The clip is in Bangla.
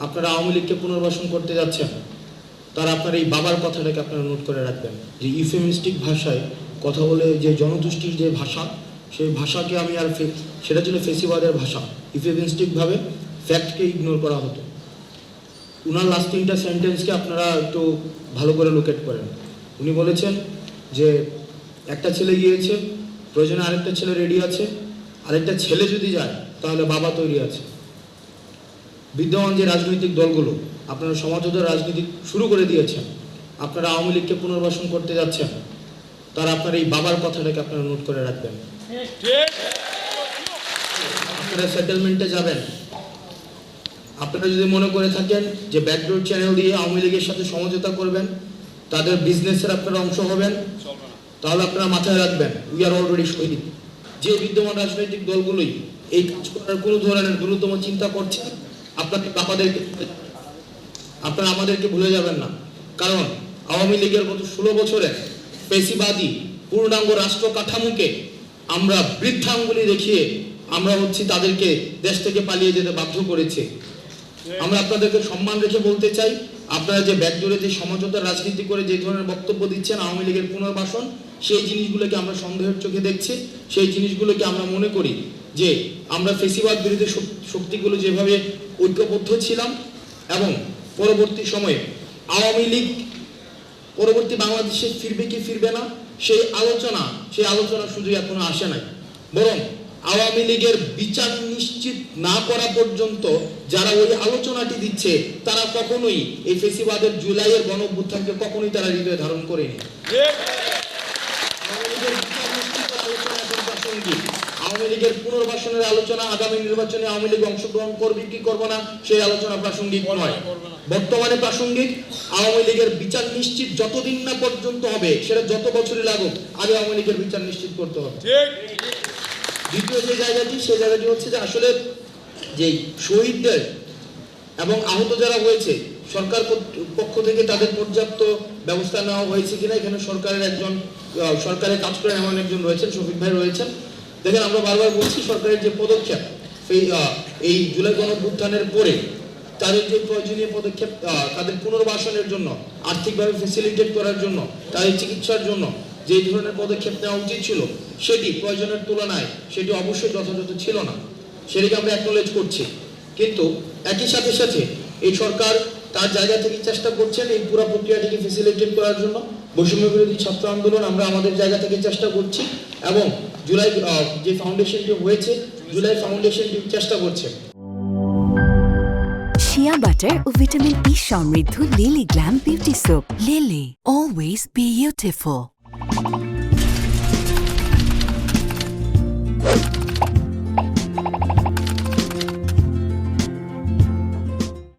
আপনারা আওয়ামী লীগকে পুনর্বাসন করতে যাচ্ছেন, তার আপনার এই বাবার কথাটাকে আপনারা নোট করে রাখবেন যে ইউফেমিস্টিক ভাষায় কথা বলে যে জনতুষ্টির যে ভাষা, সেই ভাষাকে আমি আর সেটা ছিল ফেসিবাদের ভাষা। ইউফেমিস্টিকভাবে ফ্যাক্টকে ইগনোর করা হতো। উনার লাস্ট 3টা সেন্টেন্সকে আপনারা একটু ভালো করে লোকেট করেন। উনি বলেছেন যে একটা ছেলে গিয়েছে, প্রয়োজনে আরেকটা ছেলে রেডি আছে, আরেকটা ছেলে যদি যায় তাহলে বাবা তৈরি আছে। বিদ্যমান যে রাজনৈতিক দলগুলো আপনারা সমাজোদয় রাজনীতি শুরু করে দিয়েছেন, আপনারা আওয়ামী লীগকে পুনর্বাসন করতে যাচ্ছেন, তার আপনার এই বাবার কথাটাকে আপনারা নোট করে রাখবেন। আপনারা সেটেলমেন্টে যাবেন, আপনারা যদি মনে করে থাকেন যে ব্যাকডোর চ্যানেল দিয়ে আওয়ামী লীগের সাথে সমঝোতা করবেন, তাদের বিজনেসের আপনারা অংশ হবেন, তাহলে আপনারা মাথায় রাখবেন উই আর অলরেডি শহীদ। যে বিদ্যমান রাজনৈতিক দলগুলোই এই কাজ করার কোনো ধরনের ন্যূনতম চিন্তা করছে, আপনারা আমাদেরকে ভুলে যাবেন না। কারণ আওয়ামী লীগের গত 16 বছরে পেশিবাদী পূর্ণাঙ্গ রাষ্ট্র কাঠামোকে আমরা বৃদ্ধাঙ্গুলি দেখিয়ে আমরা তাদেরকে দেশ থেকে পালিয়ে যেতে বাধ্য করেছি। আমরা আপনাদেরকে সম্মান রেখে বলতে চাই, আপনারা যে ব্যাকডোরে যে সমঝোতার রাজনীতি করে যে ধরনের বক্তব্য দিচ্ছেন আওয়ামী লীগের পুনর্বাসন, সেই জিনিসগুলোকে আমরা সন্দেহের চোখে দেখছি। সেই জিনিসগুলোকে আমরা মনে করি যে আমরা ফেসিবাদ বিরোধী শক্তিগুলো যেভাবে ঐক্যবদ্ধ ছিলাম এবং পরবর্তী সময়ে আওয়ামী লীগ পরবর্তী বাংলাদেশে ফিরবে কি ফিরবে না সেই আলোচনা শুধু এখনো আসে নাই, বরং আওয়ামী লীগের বিচার নিশ্চিত না করা পর্যন্ত যারা ওই আলোচনাটি দিচ্ছে তারা কখনোই এই ফেসিবাদের জুলাইয়ের গণঅভ্যুত্থানকে কখনোই তারা হৃদয়ে ধারণ করেনি। আওয়ামী লীগের পুনর্বাসনের আলোচনা, আগামী নির্বাচনে আওয়ামী লীগ অংশগ্রহণ করবে কি করবে না সেই আলোচনা প্রাসঙ্গিক নয়। বর্তমানে প্রাসঙ্গিক আওয়ামী লীগের বিচার নিশ্চিত যতদিন না পর্যন্ত হবে, সেটা যত বছরই লাগুক, আগে আওয়ামী লীগের বিচার নিশ্চিত করতে হবে। দ্বিতীয় যে জায়গাটি, সেই জায়গাটি হচ্ছে যে আসলে যে শহীদদের এবং আহত যারা হয়েছে সরকার পক্ষ থেকে তাদের পর্যাপ্ত ব্যবস্থা নেওয়া হয়েছে কিনা, এখানে সরকারের কাজ করে এমন একজন রয়েছেন, শফিক ভাই রয়েছেন। দেখেন, আমরা বারবার বলছি সরকারের যে পদক্ষেপ এই জুলাই গণঅভ্যুত্থানের পরে তাদের যে প্রয়োজনীয় পদক্ষেপ, তাদের পুনর্বাসনের জন্য, আর্থিকভাবে ফেসিলিটেট করার জন্য, তাদের চিকিৎসার জন্য যে ধরনের পদক্ষেপ নেওয়া উচিত ছিল, সেটি প্রয়োজনের তুলনায় সেটি অবশ্যই যথাযথ ছিল না, সেটিকে আমরা অ্যাকনোলেজ করছি। কিন্তু একই সাথে সাথে এই সরকার তার জায়গা থেকে চেষ্টা করছেন এই পুরো প্রক্রিয়াটিকে ফেসিলিটেট করার জন্য। বৈষম্য বিরোধী ছাত্র আন্দোলন আমরা আমাদের জায়গা থেকে চেষ্টা করছি এবং জুলাই যে ফাউন্ডেশনটি হয়েছে, জুলাই ফাউন্ডেশনটি চেষ্টা করছে। শিয়া বাটার ও ভিটামিন ই সমৃদ্ধ lily glam beauty soap. Lily, always beautiful.